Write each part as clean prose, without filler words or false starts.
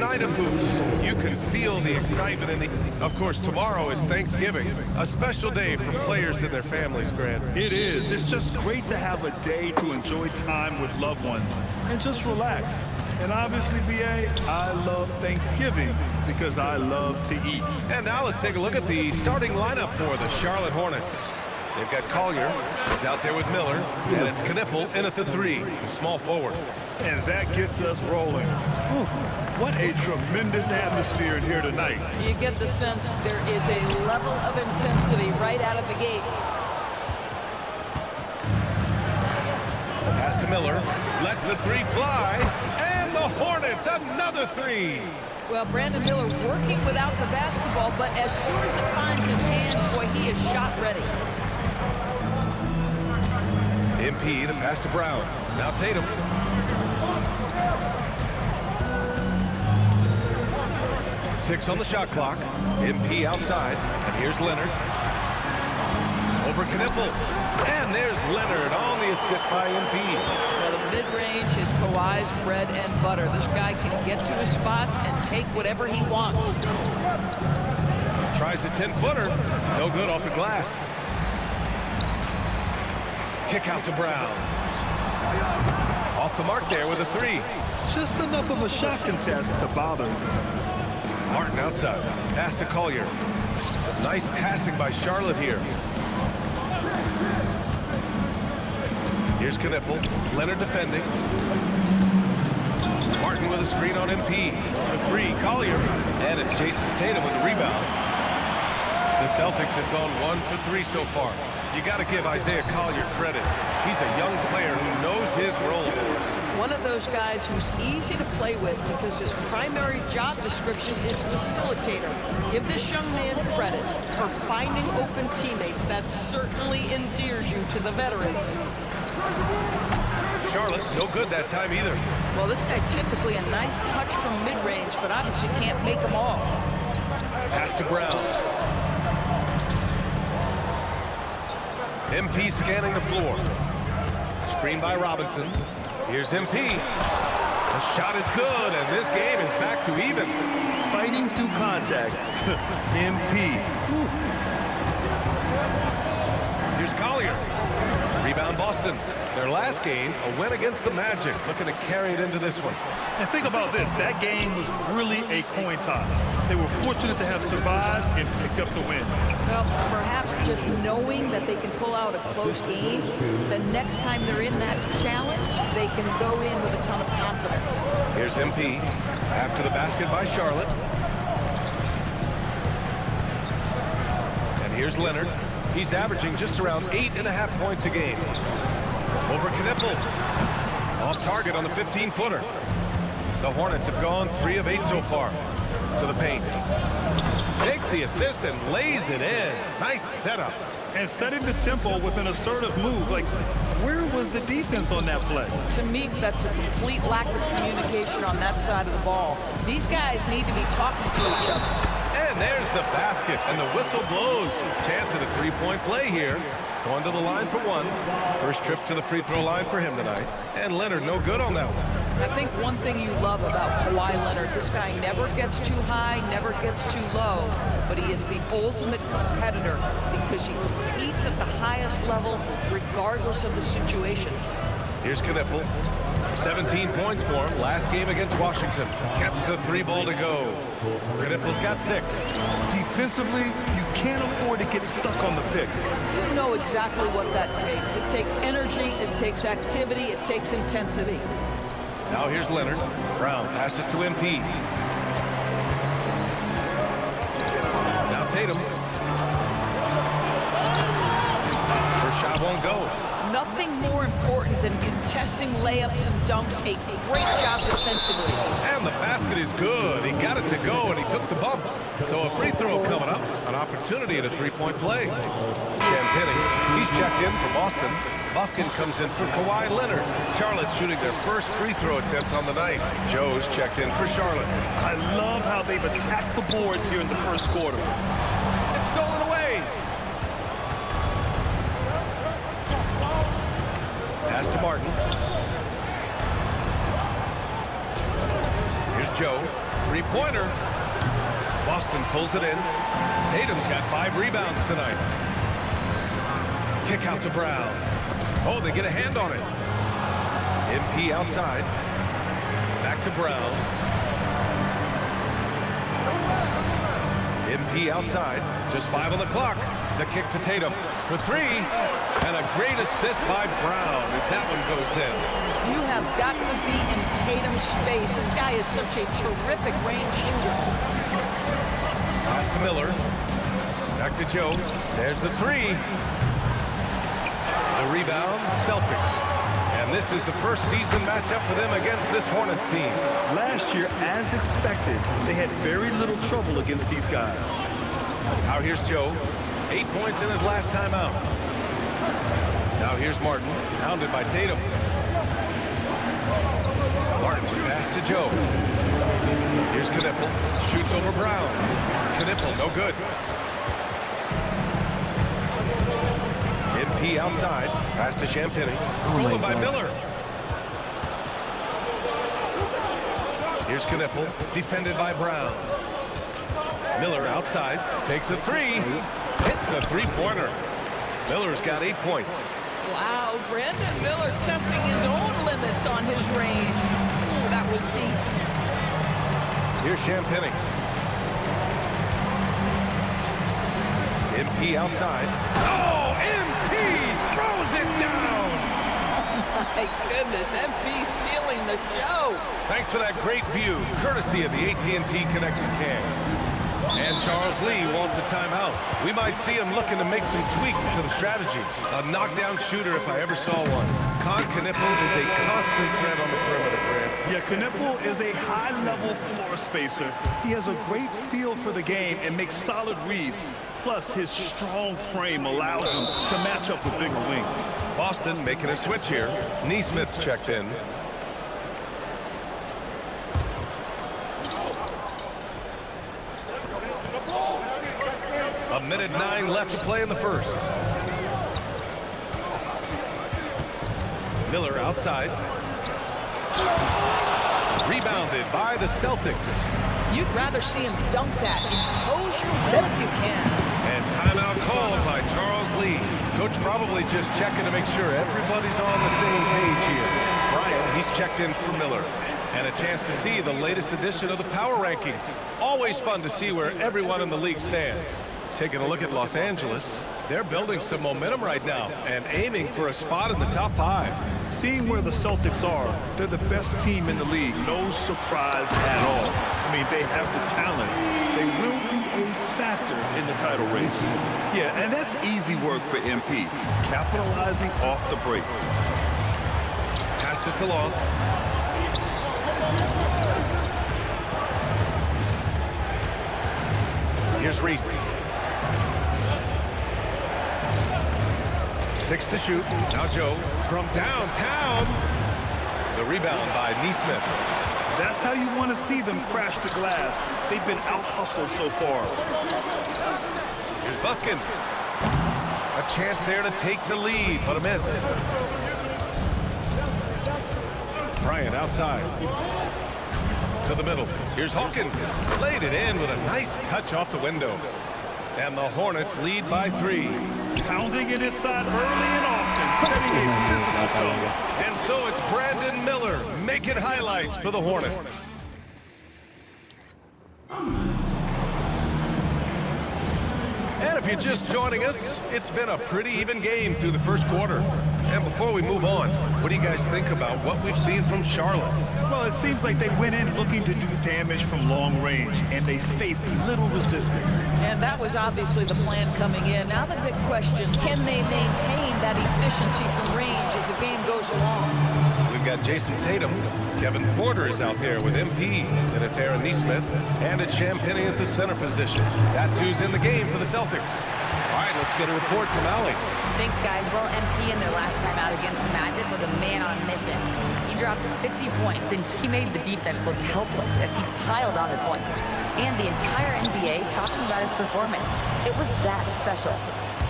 night of hoops. You can feel the excitement in the... Of course, tomorrow is Thanksgiving, a special day for players and their families, Grant. It is. It's just great to have a day to enjoy time with loved ones and just relax. And obviously, B.A., I love Thanksgiving because I love to eat. And now let's take a look at the starting lineup for the Charlotte Hornets. They've got Collier, he's out there with Miller, and it's Knipple in at the 3, the small forward. And that gets us rolling. Whew, what a tremendous atmosphere in here tonight. You get the sense there is a level of intensity right out of the gates. Pass to Miller, lets the 3 fly, and the Hornets, another 3. Well, Brandon Miller working without the basketball, but as soon as it finds his hands, boy, he is shot ready. MP, the pass to Brown. Now Tatum. Six on the shot clock. MP outside. And here's Leonard. Over Knipple. And there's Leonard on the assist by MP. Well, the mid-range is Kawhi's bread and butter. This guy can get to his spots and take whatever he wants. Tries a 10-footer. No good off the glass. Kick out to Brown. Off the mark there with a 3. Just enough of a shot contest to bother him. Martin outside. Pass to Collier. Nice passing by Charlotte here. Here's Knipple. Leonard defending. Martin with a screen on MP. For 3, Collier. And it's Jason Tatum with the rebound. The Celtics have gone 1 for 3 so far. You got to give Isaiah Collier credit. He's a young player who knows his role. One of those guys who's easy to play with because his primary job description is facilitator. Give this young man credit for finding open teammates. That certainly endears you to the veterans. Charlotte, no good that time either. Well, this guy typically a nice touch from mid-range, but obviously can't make them all. Pass to Brown. MP scanning the floor. Screen by Robinson. Here's MP. The shot is good, and this game is back to even. Fighting through contact. MP. Here's Collier. Rebound Boston. Their last game, a win against the Magic. Looking to carry it into this one. And think about this. That game was really a coin toss. They were fortunate to have survived and picked up the win. Well, perhaps just knowing that they can pull out a close game, the next time they're in that challenge, they can go in with a ton of confidence. Here's MP. After the basket by Charlotte. And here's Leonard. He's averaging just around 8.5 points a game. Over Knipple. Off target on the 15-footer. The Hornets have gone 3 of 8 so far. To the paint. Takes the assist and lays it in. Nice setup. And setting the tempo with an assertive move. Like, where was the defense on that play? To me, that's a complete lack of communication on that side of the ball. These guys need to be talking to each other. And there's the basket, and the whistle blows. Chance at a 3-point play here. Going to the line for 1. First trip to the free throw line for him tonight. And Leonard no good on that one. I think one thing you love about Kawhi Leonard, this guy never gets too high, never gets too low, but he is the ultimate competitor because he competes at the highest level regardless of the situation. Here's Knipple. 17 points for him last game against Washington. Gets the 3 ball to go. Knipple's got 6. Defensively, you can't afford to get stuck on the pick. You know exactly what that takes. It takes energy, it takes activity, it takes intensity. Now here's Leonard. Brown passes to MP. Now Tatum. First shot won't go. Nothing more important than contesting layups and dunks. A great job defensively. And the basket is good. He got it to go, and he took the bump. So a free throw coming up. An opportunity at a 3-point play. Champagnie, he's checked in for Boston. Bufkin comes in for Kawhi Leonard. Charlotte shooting their first free throw attempt on the night. Joe's checked in for Charlotte. I love how they've attacked the boards here in the first quarter. It's stolen away. Pass to Martin. Here's Joe. 3 three-pointer. Boston pulls it in. Tatum's got 5 rebounds tonight. Kick out to Brown. Oh, they get a hand on it. MP outside. Back to Brown. MP outside. Just 5 on the clock. The kick to Tatum for 3. And a great assist by Brown as that one goes in. You have got to be in Tatum's space. This guy is such a terrific range shooter. Pass to Miller. Back to Joe. There's the 3. The rebound, Celtics. And this is the first season matchup for them against this Hornets team. Last year, as expected, they had very little trouble against these guys. Now here's Joe. 8 points in his last time out. Now here's Martin, hounded by Tatum. Martin, pass to Joe. Here's Knipple, shoots over Brown. Knipple, no good. MP outside, pass to Champagnie. Stolen by Miller. Here's Knipple, defended by Brown. Miller outside, takes a 3. Hits a three-pointer. Miller's got 8 points. Wow, Brandon Miller testing his own limits on his range. Ooh, that was deep. Here's Champagnie. MP outside. Oh, MP throws it down. My goodness, MP stealing the show. Thanks for that great view, courtesy of the AT&T Connected Cam. And Charles Lee wants a timeout. We might see him looking to make some tweaks to the strategy. A knockdown shooter if I ever saw one. Con Knipple is a constant threat on the perimeter, Grant. Yeah, Knipple is a high-level floor spacer. He has a great feel for the game and makes solid reads. Plus, his strong frame allows him to match up with bigger wings. Boston making a switch here. Neesmith's checked in. A minute 9 left to play in the first. Miller outside. Rebounded by the Celtics. You'd rather see him dunk that. Impose your will if you can. And timeout called by Charles Lee. Coach probably just checking to make sure everybody's on the same page here. Bryant, he's checked in for Miller. And a chance to see the latest edition of the power rankings. Always fun to see where everyone in the league stands. Taking a look at Los Angeles, they're building some momentum right now and aiming for a spot in the top 5. Seeing where the Celtics are, they're the best team in the league. No surprise at all. I mean, they have the talent. They will be a factor in the title race. Yeah, and that's easy work for MP, capitalizing off the break. Pass to Salon. Here's Reese. 6 to shoot. Now Joe from downtown. The rebound by Neesmith. That's how you want to see them crash the glass. They've been out-hustled so far. Here's Bufkin. A chance there to take the lead, but a miss. Bryant outside. To the middle. Here's Hawkins. Laid it in with a nice touch off the window. And the Hornets lead by 3. Pounding it inside early and often, setting a physical tone. And so it's Brandon Miller making highlights for the Hornets. And if you're just joining us, it's been a pretty even game through the first quarter. And before we move on, what do you guys think about what we've seen from Charlotte? Well, it seems like they went in looking to do damage from long range, and they faced little resistance. And that was obviously the plan coming in. Now the big question, can they maintain that efficiency from range as the game goes along? We've got Jason Tatum. Kevin Porter is out there with MP. And it's Aaron Neesmith. And it's Champagnie at the center position. That's who's in the game for the Celtics. All right, let's get a report from Allie. Thanks, guys. Well, MP in their last time out against the Magic was a man on a mission. He dropped 50 points, and he made the defense look helpless as he piled on the points. And the entire NBA talking about his performance. It was that special.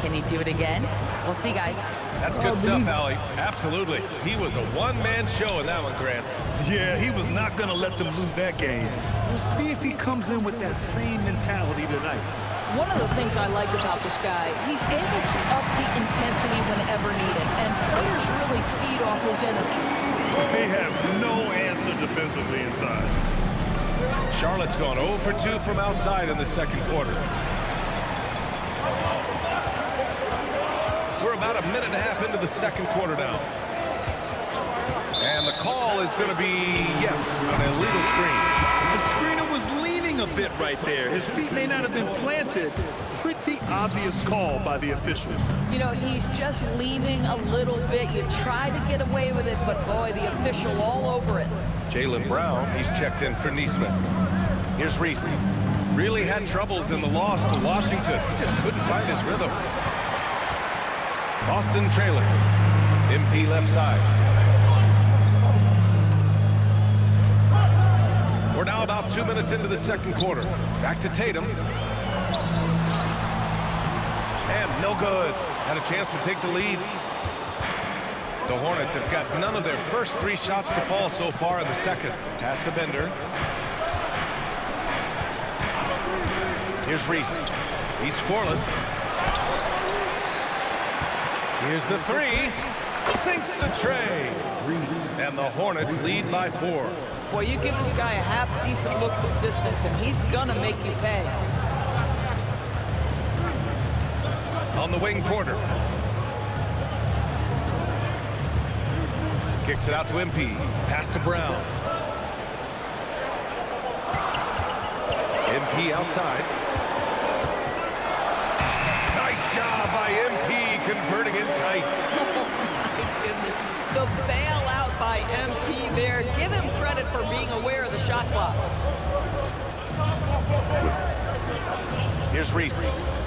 Can he do it again? We'll see, guys. That's good stuff, Allie. Absolutely. He was a one-man show in that one, Grant. Yeah, he was not going to let them lose that game. We'll see if he comes in with that same mentality tonight. One of the things I like about this guy, he's able to up the intensity whenever needed, and players really feed off his energy. They have no answer defensively inside. Charlotte's gone 0 for 2 from outside in the second quarter. We're about a minute and a half into the second quarter now. And the call is going to be, yes, an illegal screen. The screener was leaning a bit right there. His feet may not have been planted. Pretty obvious call by the officials. You know, he's just leaning a little bit. You try to get away with it, but boy, the official all over it. Jaylen Brown, he's checked in for Neesmith. Here's Reese. Really had troubles in the loss to Washington. He just couldn't find his rhythm. Boston trailing. MP left side. We're now about 2 minutes into the second quarter. Back to Tatum. And no good. Had a chance to take the lead. The Hornets have got none of their first 3 shots to fall so far in the second. Pass to Bender. Here's Reese. He's scoreless. Here's the 3. Sinks the tray. And the Hornets lead by 4. Boy, you give this guy a half-decent look from distance, and he's gonna make you pay. On the wing, Porter. Kicks it out to MP. Pass to Brown. MP outside. Nice job by MP converting it tight. Oh, my goodness. The bailout by MP there. Give him credit for being aware of the shot clock. Here's Reese.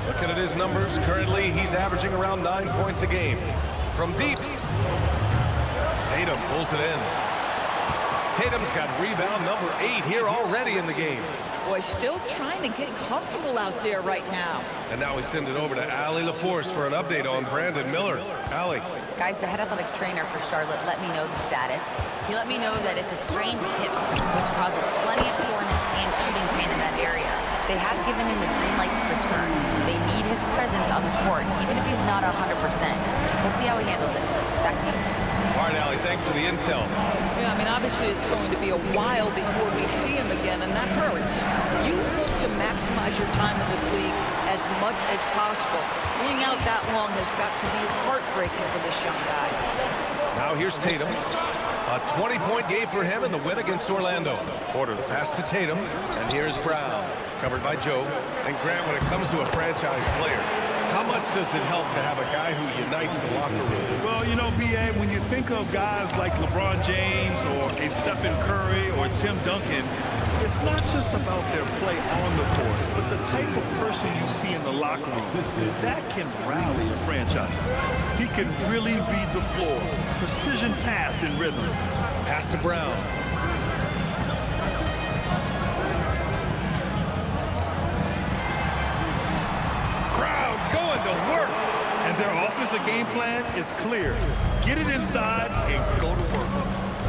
Looking at his numbers, currently he's averaging around 9 points a game. From deep. Tatum pulls it in. Tatum's got rebound number 8 here already in the game. Boy, still trying to get comfortable out there right now. And now we send it over to Allie LaForce for an update on Brandon Miller. Allie. Guys, the head athletic trainer for Charlotte let me know the status. He let me know that it's a strained hip, which causes plenty of soreness and shooting pain in that area. They have given him the green light to return. They need his presence on the court, even if he's not 100%. We'll see how he handles it. Back to you. All right, Allie, thanks for the intel. Yeah, I mean, obviously it's going to be a while before we see him again, and that hurts. You hope to maximize your time in this league as much as possible. Being out that long has got to be heartbreaking for this young guy. Now here's Tatum. A 20-point game for him in the win against Orlando. Porter the pass to Tatum, and here's Brown. Covered by Joe. And Grant, when it comes to a franchise player, how much does it help to have a guy who unites the locker room? Well, you know, B.A., when you think of guys like LeBron James or a Stephen Curry or Tim Duncan, it's not just about their play on the court, but the type of person you see in the locker room that can rally a franchise. He can really read the floor. Precision pass in rhythm. Pass to Brown. Brown going to work. And their offensive game plan is clear. Get it inside and go to work.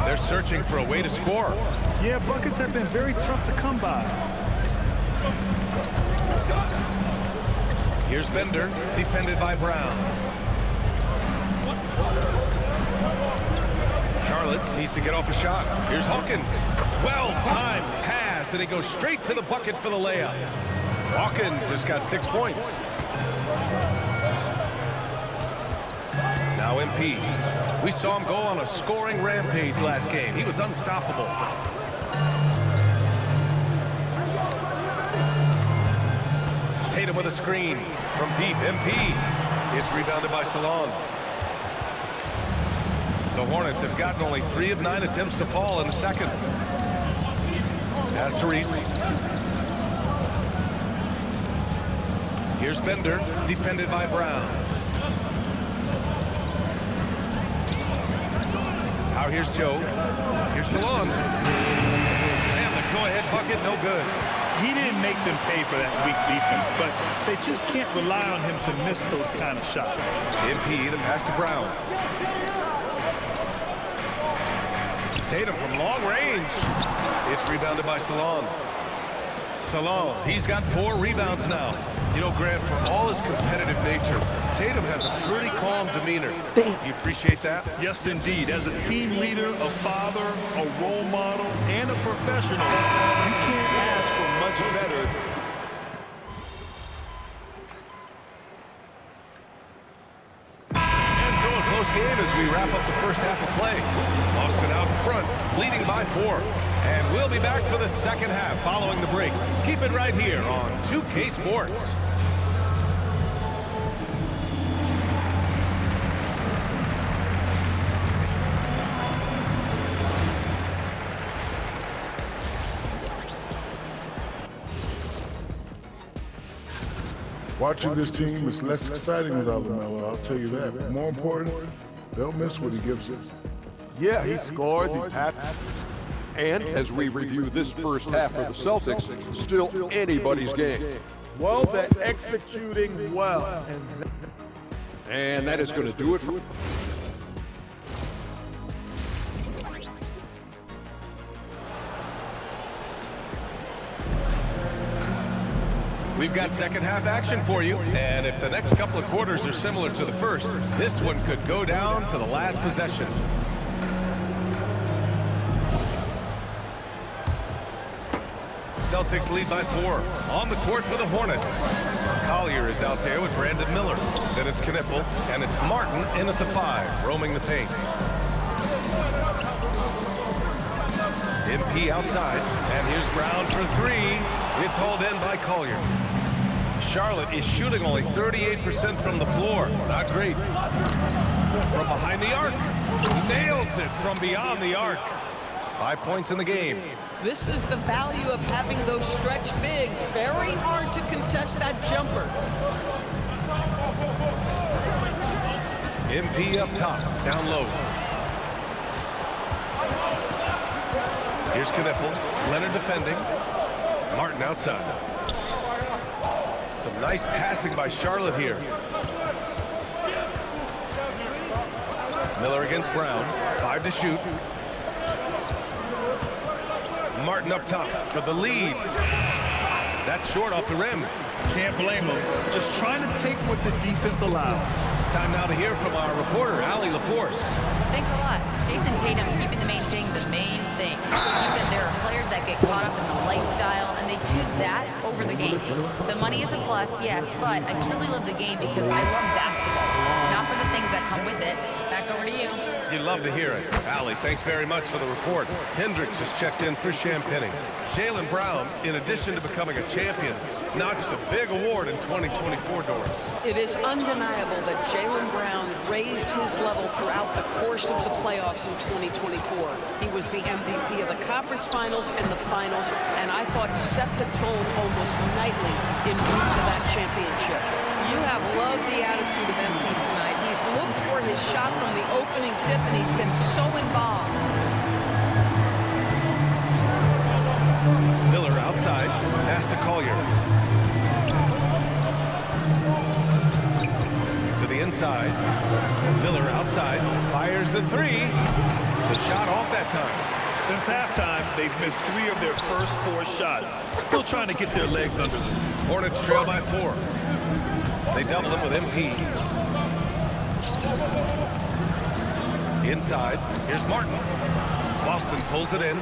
They're searching for a way to score. Yeah, buckets have been very tough to come by. Here's Bender, defended by Brown. Charlotte needs to get off a shot. Here's Hawkins. Well-timed pass, and he goes straight to the bucket for the layup. Hawkins has got 6 points. Now MP. We saw him go on a scoring rampage last game. He was unstoppable. Tatum with a screen from deep. MP. It's rebounded by Salon. The Hornets have gotten only 3 of 9 attempts to fall in the second. Pass to Reese. Here's Bender, defended by Brown. Now here's Joe. Here's Salon. And the go-ahead bucket, no good. he didn't make them pay for that weak defense, but they just can't rely on him to miss those kind of shots. MP, the pass to Brown. Tatum from long range. It's rebounded by Salon. Salon, he's got 4 rebounds now. You know, Grant, for all his competitive nature, Tatum has a pretty calm demeanor. You appreciate that? Yes, indeed. As a team leader, a father, a role model, and a professional, you can't ask for much better. And so a close game as we wrap up the first half of play. Boston out in front, leading by 4. And we'll be back for the second half following the break. Keep it right here on 2K Sports. Watching this team is less exciting without LaMelo, I'll tell you that. But more important, they'll miss what he gives them. Yeah, he scores, he passes. And as we review this first half for the Celtics, still anybody's game. Well, they're executing well. And that is going to do it for... We've got second half action for you, and if the next couple of quarters are similar to the first, this one could go down to the last possession. Celtics lead by 4. On the court for the Hornets. Collier is out there with Brandon Miller. Then it's Knipple, and it's Martin in at the 5, roaming the paint. MP outside, and here's Brown for 3. It's hauled in by Collier. Charlotte is shooting only 38% from the floor. Not great. From behind the arc. Nails it from beyond the arc. 5 points in the game. This is the value of having those stretch bigs. Very hard to contest that jumper. MP up top, down low. Here's Knipple. Leonard defending. Martin outside. Some nice passing by Charlotte here. Miller against Brown. 5 to shoot. Martin up top for the lead. That's short off the rim. Can't blame him. Just trying to take what the defense allows. Time now to hear from our reporter, Allie LaForce. Thanks a lot. Jason Tatum keeping the main thing the main thing. He said there are players that get caught up in the lifestyle and they choose that over the game. The money is a plus, yes, but I truly love the game because I love basketball, not for the things that come with it. Back over to you. You'd love to hear it. Allie, thanks very much for the report. Hendricks has checked in for Champagny. Jaylen Brown, in addition to becoming a champion, notched a big award in 2024, Doris. It is undeniable that Jaylen Brown raised his level throughout the course of the playoffs in 2024. He was the MVP of the conference finals and the finals, and I thought set the tone almost nightly in route to that championship. You have loved the attitude of MP tonight. He's looked for his shot from the opening tip, and he's been so involved. Miller outside, pass to Collier. To the inside. Miller outside, fires the 3. The shot off that time. Since halftime, they've missed 3 of their first 4 shots. Still trying to get their legs under them. Hornets trail by 4. They double him with MP. Inside, here's Martin. Boston pulls it in.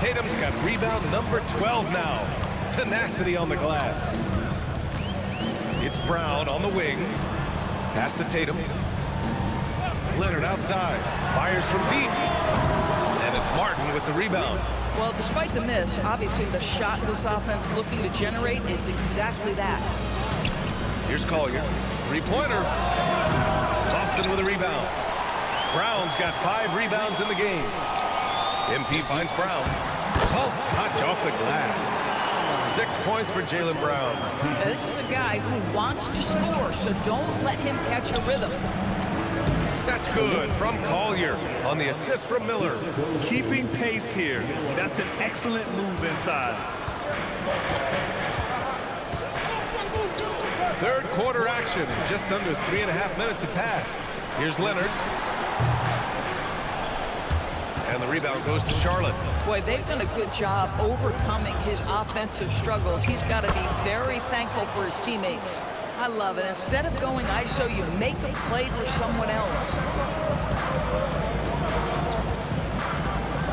Tatum's got rebound number 12 now. Tenacity on the glass. It's Brown on the wing. Pass to Tatum. Leonard outside. Fires from deep. And it's Martin with the rebound. Well, despite the miss, obviously the shot this offense looking to generate is exactly that. Here's Collier. 3-pointer. Boston with a rebound. Brown's got 5 rebounds in the game. MP finds Brown. Soft touch off the glass. 6 points for Jaylen Brown. This is a guy who wants to score, so don't let him catch a rhythm. That's good from Collier on the assist from Miller. Keeping pace here. That's an excellent move inside. Third quarter action. Just under 3.5 minutes have passed. Here's Leonard. And the rebound goes to Charlotte. Boy, they've done a good job overcoming his offensive struggles. He's got to be very thankful for his teammates. I love it. Instead of going ISO, you make a play for someone else.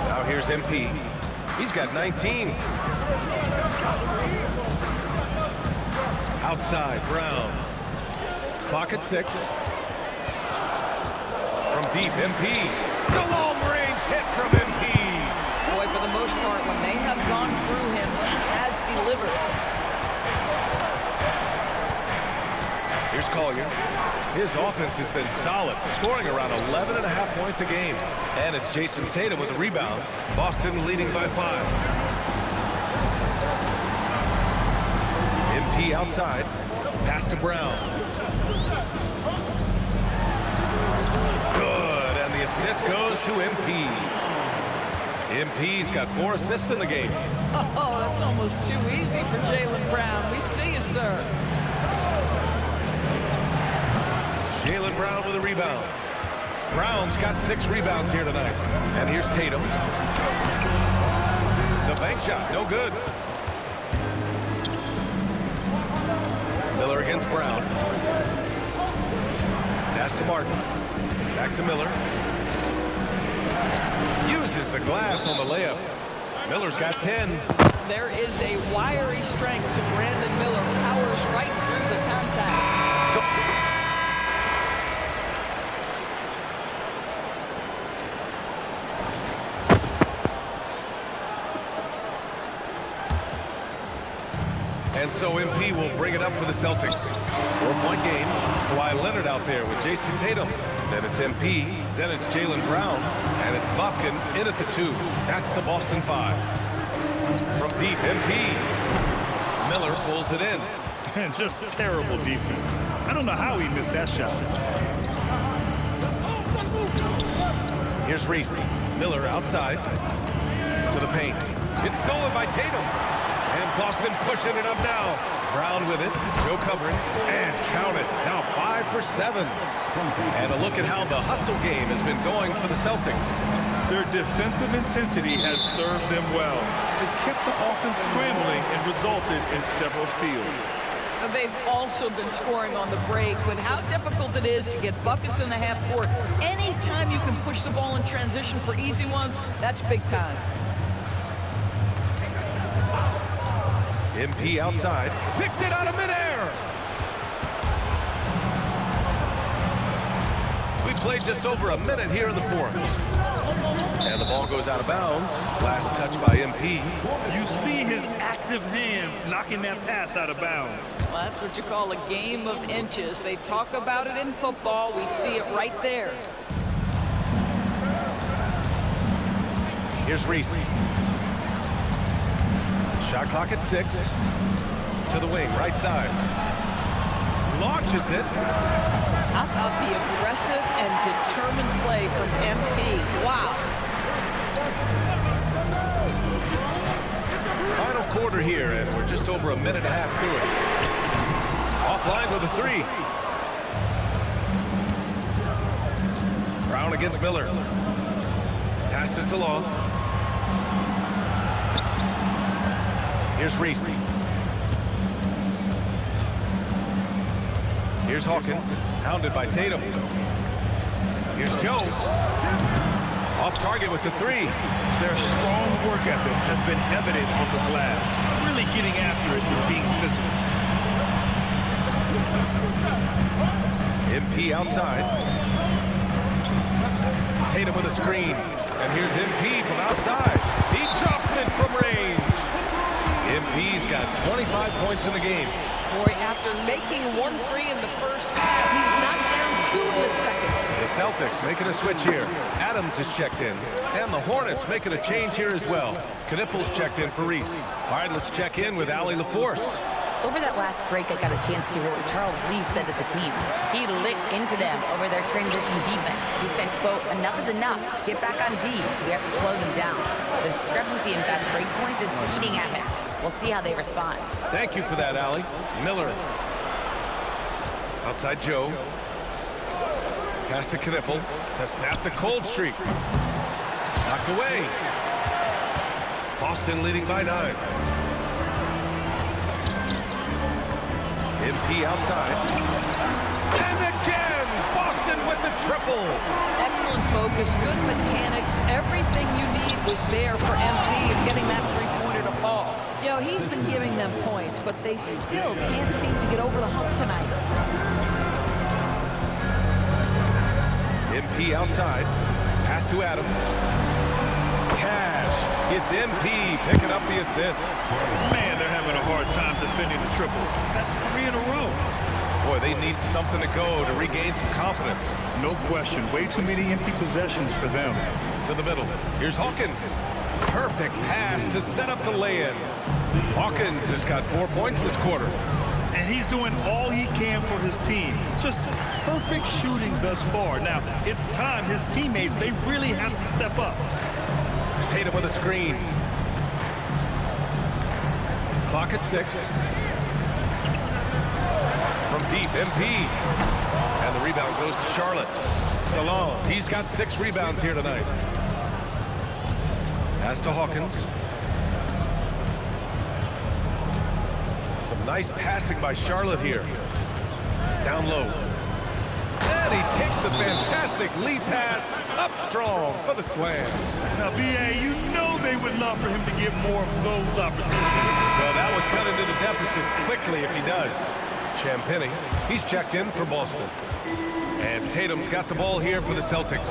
Now here's MP. He's got 19. Outside, Brown. Clock at 6. From deep, MP. The long-range hit from MP. Boy, for the most part, when they have gone through him, he has delivered. Here's Collier. His offense has been solid, scoring around 11.5 points a game. And it's Jason Tatum with a rebound. Boston leading by 5. MP outside. Pass to Brown. Good, and the assist goes to MP. MP's got 4 assists in the game. Oh, that's almost too easy for Jaylen Brown. We see you, sir. Jaylen Brown with a rebound. Brown's got 6 rebounds here tonight. And here's Tatum. The bank shot, no good. Miller against Brown. Pass to Martin. Back to Miller. Uses the glass on the layup. Miller's got 10. There is a wiry strength to Brandon Miller. Powers right through the contact. And so MP will bring it up for the Celtics. 4-point game. Kawhi Leonard out there with Jason Tatum. Then it's MP. Then it's Jaylen Brown. And it's Bufkin in at the 2. That's the Boston 5. From deep, MP. Miller pulls it in. And just terrible defense. I don't know how he missed that shot. Here's Reese. Miller outside to the paint. It's stolen by Tatum. And Boston pushing it up now. Brown with it. Joe covering. And count it. Now 5 for 7. And a look at how the hustle game has been going for the Celtics. Their defensive intensity has served them well. It kept the offense scrambling and resulted in several steals. They've also been scoring on the break. With how difficult it is to get buckets in the half court, anytime you can push the ball in transition for easy ones, that's big time. MP outside. Picked it out of midair. We played just over a minute here in the fourth. And the ball goes out of bounds. Last touch by MP. You see his active hands knocking that pass out of bounds. Well, that's what you call a game of inches. They talk about it in football. We see it right there. Here's Reese. Shot clock at 6. To the wing, right side. Launches it. How about the aggressive and determined play from MP? Wow. Final quarter here, and we're just over a minute and a half through it. Offline with a 3. Brown against Miller. Passes along. Here's Reese. Here's Hawkins, hounded by Tatum. Here's Joe. Off target with the 3. Their strong work ethic has been evident on the glass, really getting after it and being physical. MP outside. Tatum with a screen. And here's MP from outside. He drops it from range. MP's got 25 points in the game. Boy, after making 1 3 in the first half, he's knocked down 2 in the second. The Celtics making a switch here. Adams is checked in. And the Hornets making a change here as well. Knippel's checked in for Reese. All right, let's check in with Allie LaForce. Over that last break, I got a chance to hear what Charles Lee said to the team. He lit into them over their transition defense. He said, quote, "Enough is enough. Get back on D. We have to slow them down. The discrepancy in fast break points is eating at him. We'll see how they respond. Thank you for that, Allie. Miller. Outside Joe. Pass to Knipple to snap the cold streak. Knocked away. Boston leading by 9. MP outside. And again, Boston with the triple. Excellent focus, good mechanics. Everything you need was there for MP and getting that three-pointer to fall. You know, he's been giving them points, but they still can't seem to get over the hump tonight. MP outside. Pass to Adams. Cash. It's MP picking up the assist. Man, they're having a hard time defending the triple. That's 3 in a row. Boy, they need something to go to regain some confidence. No question. Way too many empty possessions for them. To the middle. Here's Hawkins. Perfect pass to set up the lay-in. Hawkins has got 4 points this quarter. And he's doing all he can for his team. Just perfect shooting thus far. Now, it's time. His teammates, they really have to step up. Tatum with a screen. Clock at 6. From deep, MP. And the rebound goes to Charlotte. Salon, he's got 6 rebounds here tonight. Pass to Hawkins. Some nice passing by Charlotte here. Down low. And he takes the fantastic lead pass up strong for the slam. Now, B.A., you know they would love for him to get more of those opportunities. Well, that would cut into the deficit quickly if he does. Champagnie, he's checked in for Boston. And Tatum's got the ball here for the Celtics.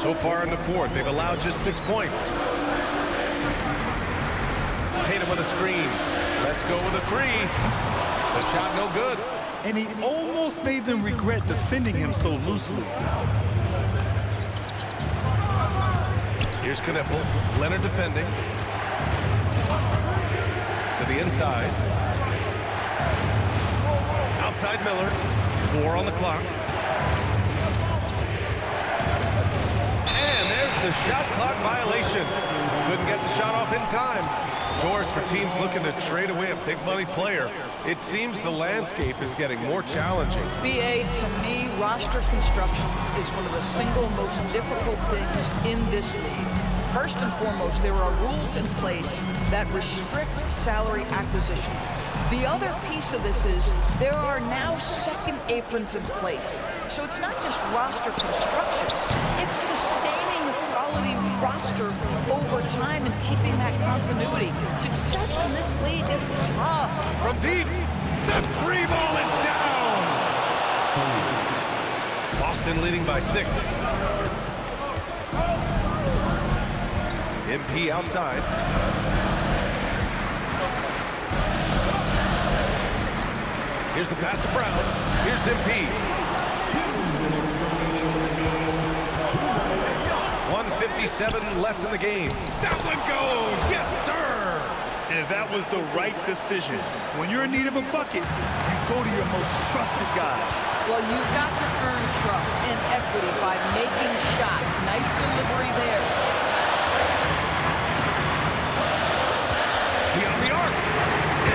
So far in the fourth, they've allowed just 6 points. Tatum with a screen. Let's go with a 3. The shot no good. And he almost made them regret defending him so loosely. Here's Knipple. Leonard defending. To the inside. Outside Miller. 4 on the clock. And there's the shot clock violation. Couldn't get the shot off in time. Doors for teams looking to trade away a big money player. It seems the landscape is getting more challenging. BA, to me, roster construction is one of the single most difficult things in this league. First and foremost, there are rules in place that restrict salary acquisition. The other piece of this is there are now second aprons in place. So it's not just roster construction, it's sustaining a quality roster over time and keeping that continuity. Success in this league is tough. From deep, the 3 ball is down. Boston leading by 6. MP outside. Here's the pass to Brown. Here's MP. 1:57 left in the game. That one goes. Yes, sir. And that was the right decision. When you're in need of a bucket, you go to your most trusted guys. Well, you've got to earn trust and equity by making shots. Nice delivery there. Beyond the arc.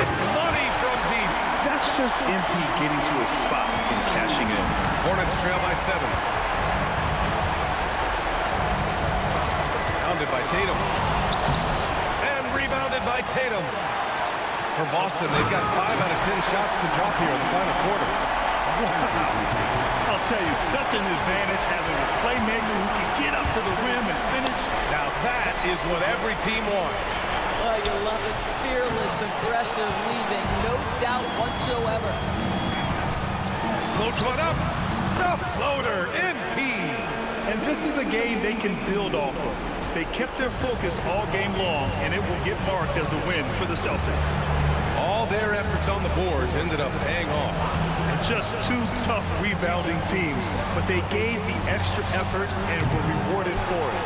It's money from deep. That's just MP getting to a spot and cashing in. Hornets trail by 7. Pounded by Tatum. And rebounded by Tatum. For Boston, they've got 5 out of 10 shots to drop here in the final quarter. Wow. I'll tell you, such an advantage having a playmaker who can get up to the rim and finish. Now that is what every team wants. Oh, you love it. Fearless, aggressive, leaving. No doubt whatsoever. Floats one up. The floater, MP. And this is a game they can build off of. They kept their focus all game long, and it will get marked as a win for the Celtics. All their efforts on the boards ended up paying off. And just 2 tough rebounding teams, but they gave the extra effort and were rewarded for it.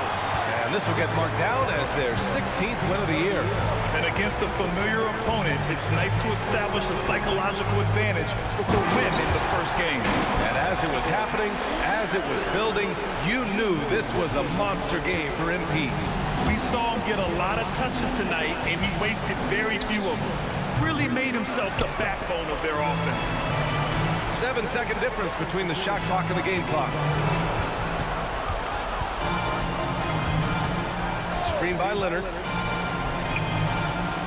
And this will get marked down as their 16th win of the year. And against a familiar opponent, it's nice to establish a psychological advantage with a win in the first game. And as it was happening, as it was building, you knew this was a monster game for MP. We saw him get a lot of touches tonight, and he wasted very few of them. Really made himself the backbone of their offense. 7-second difference between the shot clock and the game clock. Screen by Leonard.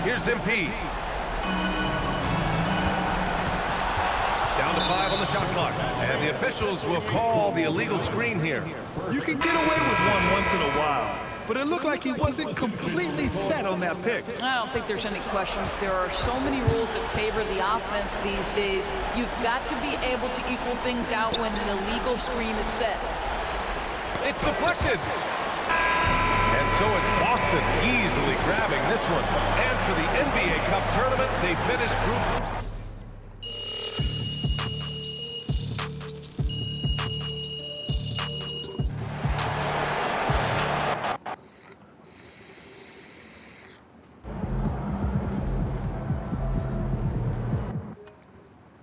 Here's MP. Down to 5 on the shot clock. And the officials will call the illegal screen here. You can get away with one once in a while, but it looked like he wasn't completely set on that pick. I don't think there's any question. There are so many rules that favor the offense these days. You've got to be able to equal things out when an illegal screen is set. It's deflected. And so it's Boston easily grabbing this one. And for the NBA Cup tournament, they finish group